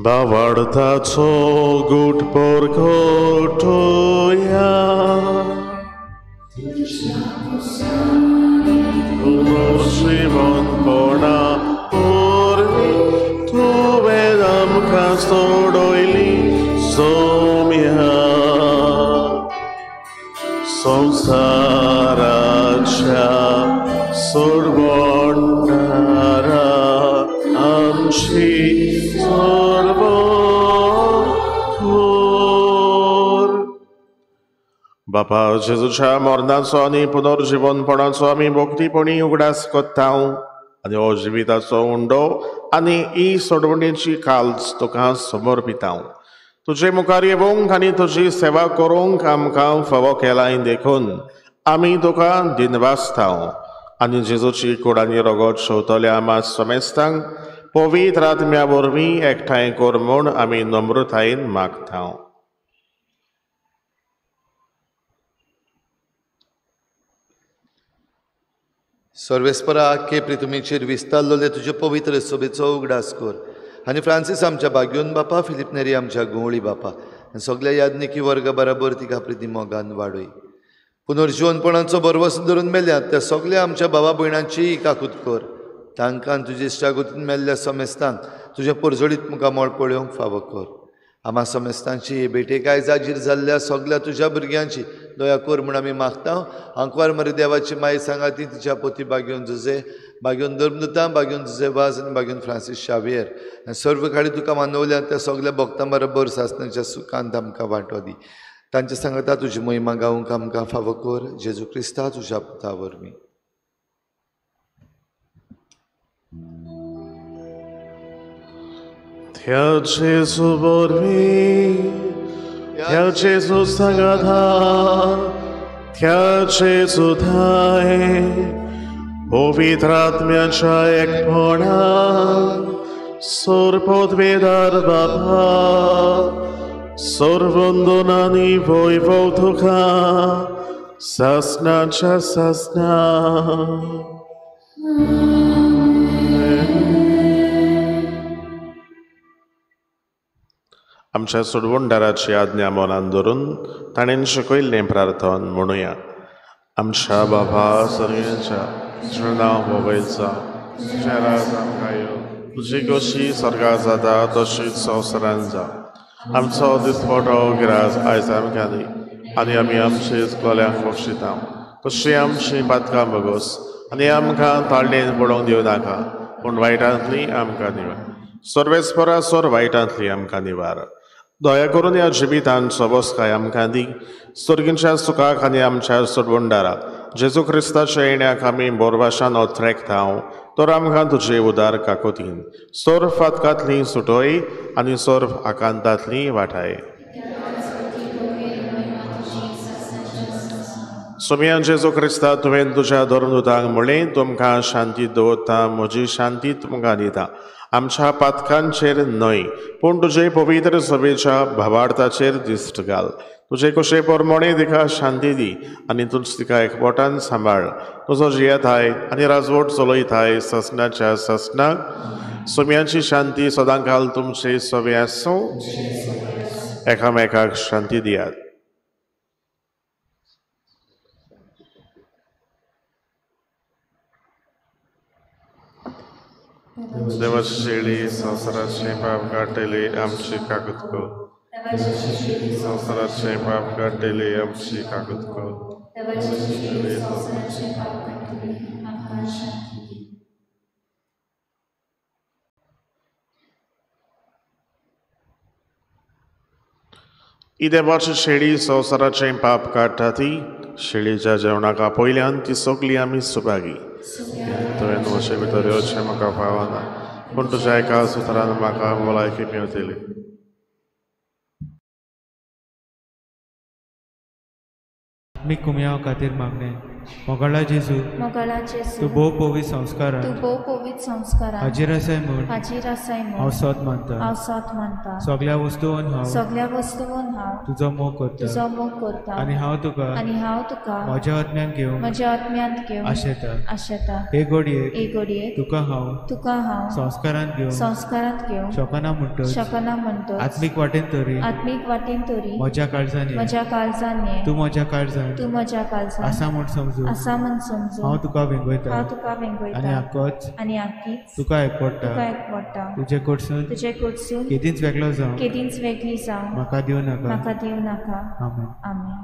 Bavartaco gut porkotoja, Unoshimon pona porni, tu vedam kastodoili somia, Samsaracha sorvondara amshi बापा जेजूच्या मरणाचो आनी पुनर्जीवनपणाचो आमी भोगतीपणी उगडास कोत्ता आनी हो जिविताचो उंडो आनी ही सोडवणेची काल्च तुका समर्पिता. तुजे मुखार येवंक आनी तुजी सेवा करूंक आमकां फावो केलाय देखून आमी तुका दिनवासता आनी जेजूची कूड आनी रगत शेवतल्या आमा समेस्तांक पवित्र आत्म्या वरवीं एकठांय कर म्हूण आमी नम्रतायेन मागता. सर्वेस्परा आख्खे प्रितुमेचेर विस्तारलोले तुजे पवित्र सोबेचो उगडास कर आनी फ्रांसीस आमच्या बाग्योन बापा, फिलिप नेरी आमच्या गुंवळी बापा आनी सगळ्या यादनिकी वर्ग बराबर तिका प्रिती मोगान वाडय. पुनर्जीवनपणाचो बरवस धरून मेल्यात त्या सगळ्या आमच्या भावा भयणांची काकूत कर. तांकां तुजे इश्टागतीन मेल्ल्या समेस्तांक तुजे परजोडीत मुखार मोळ पळोवंक फावो कर. आमा समेस्तांची भेटेकाय जागीर जाल्ल्या सगळ्या तुज्या भुरग्यांची दया कर म्हूण आमी मागता. आंकवार मरे देवाची माय सांगाती तिच्या पोती बाग्योन जुजे, बाग्योन धर्मदुतां, बाग्योन जुजे वाज आनी बाग्योन फ्रांसीस शावेर आनी सर्व खाडी तुका मानवल्या त्या सगळ्या भक्तां बरोबर सासणाच्या सुखांत आमकां वांटो दी. तांच्या सांगता तुजी महिमा गावंक आमकां फावो कर. जेजू क्रिस्ता तुज्या पुता वरवीं. Theo Gesù vorvi, Theo Gesù sagada, Theo Gesù dai, povitratmiacia ekpona, sorpodvedar baba, sorvondonani vojvoduka, sasnacia sasna. आमच्या सोडवणदाराची आज्ञा मनान धरून ताणेन शिकयल्लें प्रार्थन म्हणुया. आमच्या बाबा सर्गेच्या तुजें नांव मोबायलचा तुजें राज आमकां यो, तुजी कशी स्वर्गांत जाता तशीच संवसारांत जा. आमचो दिसपटो गिराज आयज आमकां दी आनी आमी आमचे इश्टोल्यांक बक्षिता तशी आमची पातकां बगोस आनी आमकां ताळणेन पडोवंक दिवं नाका पूण वायटांतली आमकां निवार. सर्वेस्परा सोर वायटांतली आमकां निवार. दया करून ह्या जिवितांत सबोसकाय आमकां दी. सर्गींच्या सुखाक आनी आमच्या सोडवणदारा जेजू क्रिस्ताच्या येण्याक आमी बोरवाशान ओथरेकता तर आमकां तुजे उदार काकोतीन सोर फातकांतली सुटोय आनी सोर आकांतांतली वाटाय. सोम्या जेजू क्रिस्ता तुवें तुज्या धर्मदुतांक म्हणलें तुमकां शांती दवरता, म्हजी शांती तुमकां दिता. आमच्या पातकांचेर न्हय पूण तुजे पवित्र सभेच्या भावार्थाचेर दिश्ट घाल. तुजे कशे परमणे तिका शांती दी आनी तुज तिका एकवटान सांबाळ. तुजो जियेताय आनी राजवट चलयताय ससनाच्या ससनाक. सोम्याची शांती सदांकाल तुमचे सवे आसूं. एकामेकाक शांती दियात. देवाची शेळी संवसाराचे पाप काडटली आमची काकूत कर. संवसाराचे पाप काडटली आमची काकूत कर. ही देवाची शेळी संवसाराचे पाप काडटा ती शेळीच्या जेवणाका पयल्यान ती सगळी आमी सुभागी. तुवें म्हजे भितर येवचें म्हाका फावना पूण तुज्या एका सुत्रान म्हाका भलायकी मेळटली. मी कुम्या खातीर मागणे मोगळा जेजू तूं भोव पवित्र संस्कारान हाजीर आसाय म्हूण हांव सत मानता. सगळ्या वस्तूंत हांव तुजो मोग करता आनी हांव तुका म्हज्या आत्म्यांत घेवंक आशेता. हे घडयेक तुका हांव संस्कारांत घेवंक शकना म्हणटच आत्मीक वाटेन तरी म्हज्या काळजांनी तूं म्हज्या काळजांत आसा म्हूण समजून हांव तुका वेंगयता आनी आख्खीच तुका एकवडटा. तुजे कडसून केदींच वेगळी जावं म्हाका दिवं नाका. आमेन.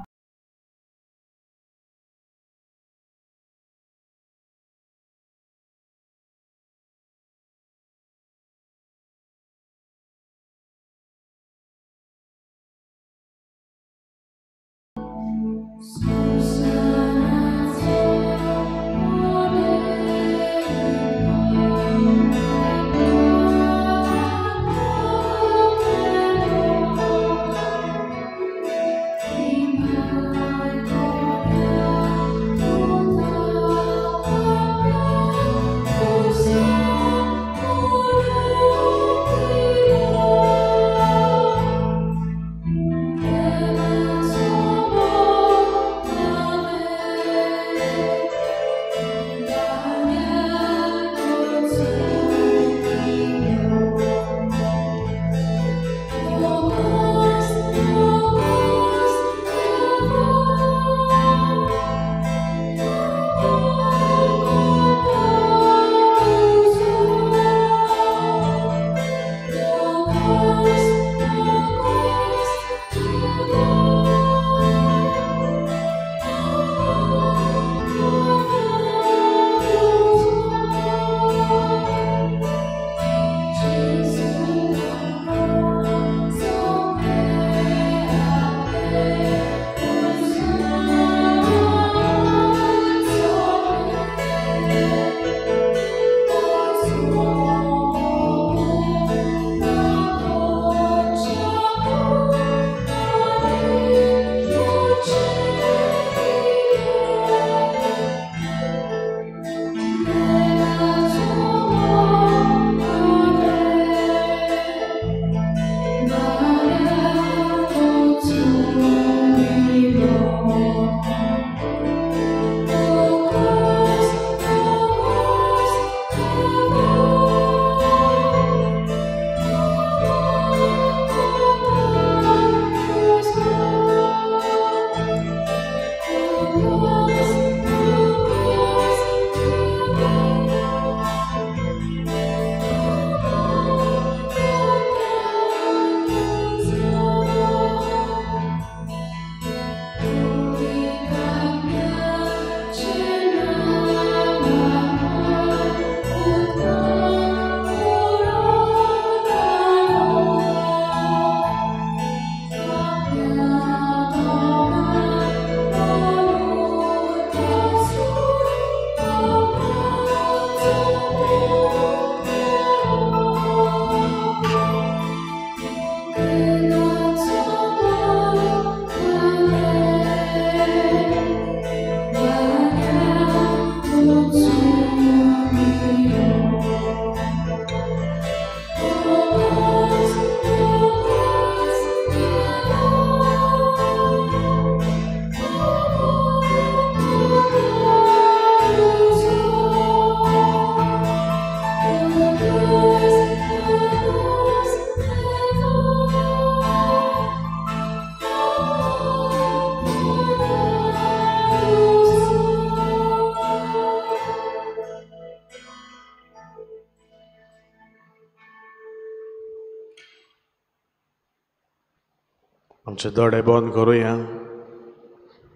आमचे दोळे बंद करूया,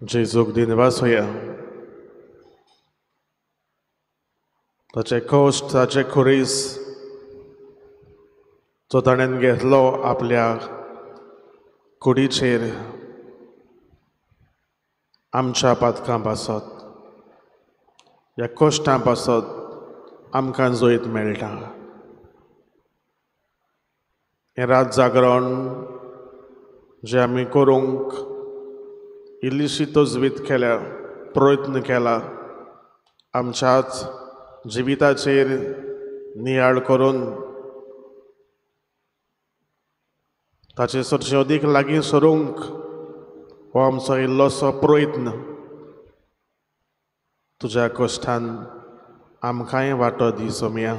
जेजूक दिनवासुया. ताचे कश्ट, ताचे खुरीस जो ताणें घेतलो आपल्या कुडीचेर आमच्या पातकां पासत, ह्या कश्टां पासत आमकां जैत मेळटा. हें रात जागरण जे आमी करूंक इल्लीशी तजवीज केल्या, प्रयत्न केला, आमच्याच जिविताचेर नियाळ करून ताचे सरचे अदीक लागीं सरूंक हो आमचो इल्लोसो प्रयत्न. तुज्या कश्टान आमकांय वांटो दी सोम्या.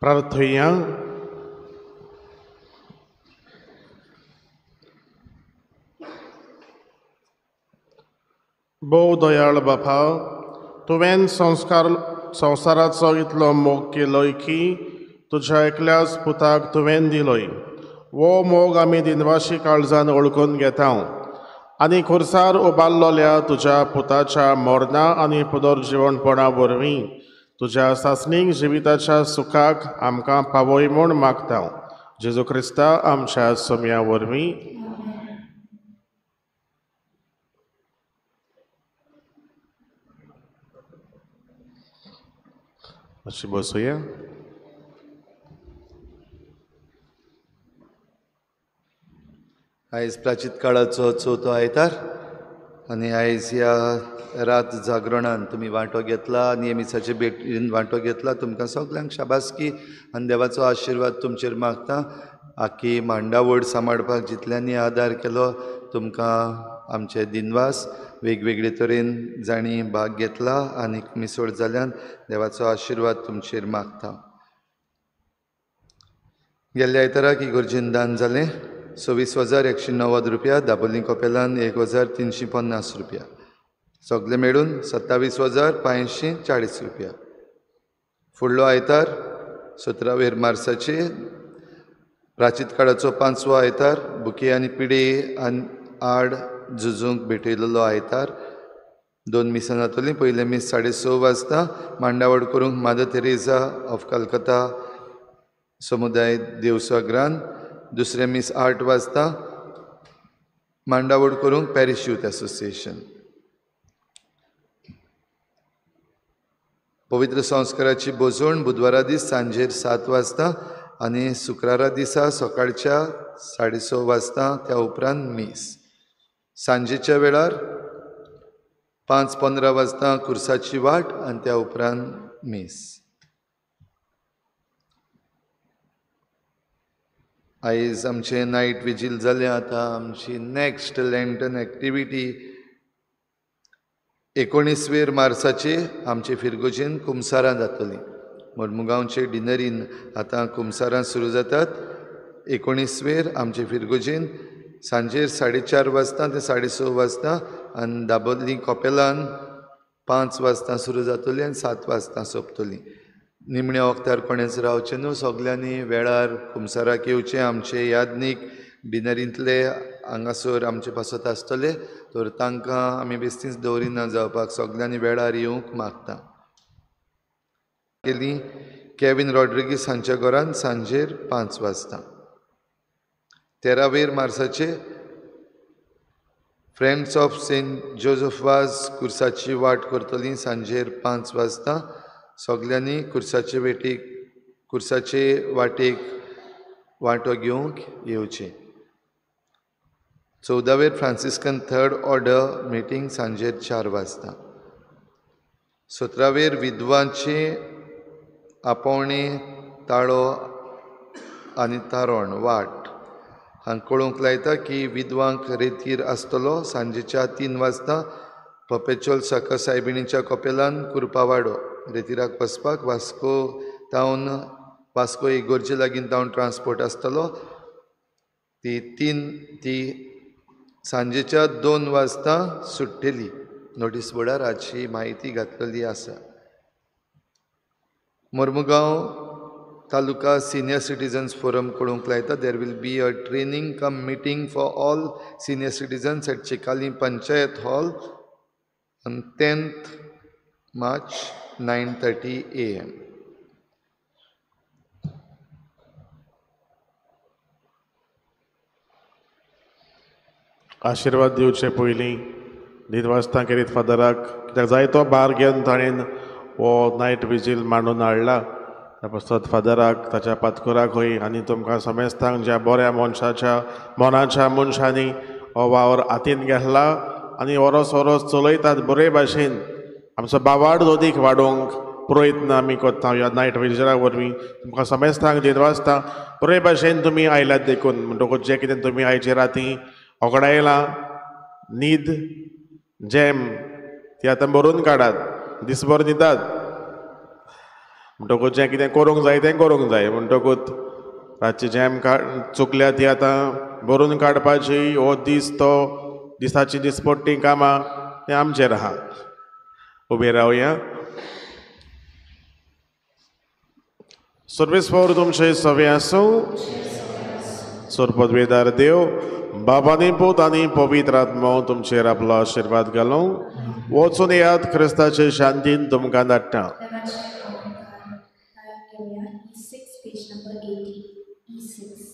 प्रार्थया. भोव दयाळ बापा, तुवें संवसाराचो इतलो मोग केलोय की तुज्या एकल्याच पुताक तुवें दिलोय. वो मोग आमी दिनवाशी काळजान ओळखून घेता. आनी खुर्सार उबारलोल्या तुज्या पुताच्या मरणा आनी पुनर्जिवणपणा वरवीं तुज्या सासणीक जिविताच्या सुखाक आमकां पावय म्हूण मागता जेजू क्रिस्ता आमच्या सोम्या वरवीं. अशी बसूया. आयज प्राचीत काळाचो चवथो आयतार आनी आयज ह्या रात जागरणान तुमी वांटो घेतला आनी एमिसाचे भेटीन वांटो घेतला. तुमकां सगल्यांक शाबासकी आनी देवाचो आशिर्वाद तुमचेर मागता. आख्खी मांडावळ सांबाळपाक जितल्यांनी आदार केलो तुमकां आमचे दिनवास. वेगवेगळे तरेन जाणी भाग घेतला आनी मिसळ जाल्यान देवाचो आशिर्वाद तुमचेर मागता. गेल्ल्या आयताराक इगोर्जेन दान जालें 26,190 रुपया. दाबोलीं कपेलान 1,350 रुपया. सगळे मेळून 27,540 रुपया. फुडलो आयतार 17 मार्चाचे प्राचीत काळाचो 5वो आयतार बुके आनी पिडे आड झुजूंक भेटयलेलो आयतार. 2 मिसां जातलीं. पयलें मीस 6:30 वाजता मांडावळ करूंक मादर तेरेसा ऑफ कलकत्ता समुदाय देवसागरान. दुसरें मीस 8 वाजता मांडावळ करूंक पॅरिश यूथ एसोसिएशन. पवित्र संस्काराची बोजवण बुधवारा दीस सांजेर 7 वाजता आनी शुक्रारा दिसा सकाळच्या 6:30 वाजता. त्या उपरांत मीस. सांजेच्या वेळार 5:15 वाजता खुर्साची वाट आनी त्या उपरांत मीस. आयज आमचें नायट विजील जालें. आतां आमची नॅक्स्ट लँटन एक्टिविटी 19 मार्चाचे आमचे फिरगोजेन कुमसारां जातलीं. मडमुगांवचे डिनरीन आतां कुमसारां सुरू जातात. 19 आमचे फिरगोजेन सांजेर 4:30 वाजता ते 6:30 वाजता आनी दाबोलीं कपेलान 5 वाजता सुरू जातली आनी 7 वाजता सोंपतली. निमण्या वखदार कोणेंच रावचें न्हू. सगल्यांनी वेळार कुमसाराक येवचें. आमचे यादनीक डिनरींतले हांगासर आमचे पासत आसतले तर तांकां आमी बेस्तीच दवरिना जावपाक सगल्यांनी वेळार येवंक मागता. केली केविन रॉड्रिगीस हांच्या घरान सांजेर 5 वाजता. 13 मार्चाचे फ्रेंड्स ऑफ सेंट जोझफाज खुर्साची वाट करतलीं सांजेर 5 वाजता. सगल्यांनी खुर्साचे वाटेक वांटो घेवंक येवचें. 14 फ्रांसिस्कन थर्ड ऑर्डर मिटींग सांजेर 4 वाजता. 17 विद्वांचे आपोवणे ताळो आनी तारोण वाट हांगा कळोवंक लायता की विद्वांक रेतीर आसतलो सांजेच्या 3 वाजता. पपेच्युअल साखर सायबिणीच्या कपेलान कुरपावाडो रेतीराक वचपाक वास्को इगोर्जे लागीं तावन ट्रान्सपोर्ट आसतलो. ती सांजेच्या 2 वाजता सुट्टेली. नोटीस बोर्डार हाची म्हायती घातलेली आसा. Mormugao taluka senior citizens forum कळोवंक लायता there will be a training cum meeting for all senior citizens at Chicalim panchayat hall on 10th March 9:30 AM. आशिर्वाद दिवचे पयलीं दिनवासतां करीत फादराक कित्याक जायतो भार घेवन ताणें हो नायट विजील मांडून हाडला. त्या पासत फादराक ताच्या पातकुराक होय आनी तुमकां समेस्तांक ज्या बऱ्या मनशाच्या मनाच्या मनशांनी हो वावर हातीन घेतला आनी वरोस वरोस चलयतात बरे भाशेन आमचो बावाड दोदीक वाडोवंक प्रयत्न आमी करता ह्या नायट विजिला वरवीं. तुमकां समेस्तांक दिनवासतां बरे भाशेन तुमी आयल्यात देखून म्हणटकूच जें कितें तुमी आयचे राती ओगडायलां न्हीद जॅम ती आतां बरोवन काडात. दिसभर न्हिदात म्हणटकूच जें कितें करूंक जाय तें करूंक जाय. म्हणटकूच रातची जॅम चुकल्या ती आतां बरोवन काडपाची. हो दीस तो दिसाची दिसपट्टी कामां तें आमचेर आहा. उबे रावया. सर्वीस फॉर तुमचे सवे आसूं. सोरपदवेदार देव बाबांनी पूत आनी पवित्र आत्मो तुमचेर आपलो आशिर्वाद घालूं वचून येयात क्रिस्ताचे शांतीन तुमकां धाडटा. E6, page number 80. E6.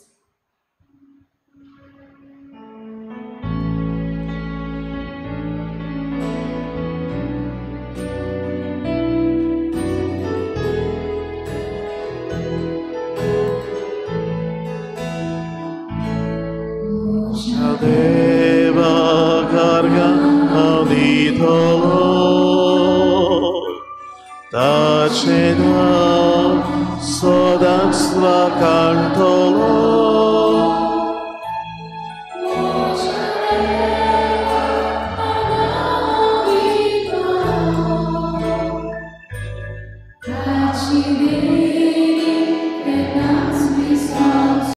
Deva carga auditolo tacena sodax la cantolo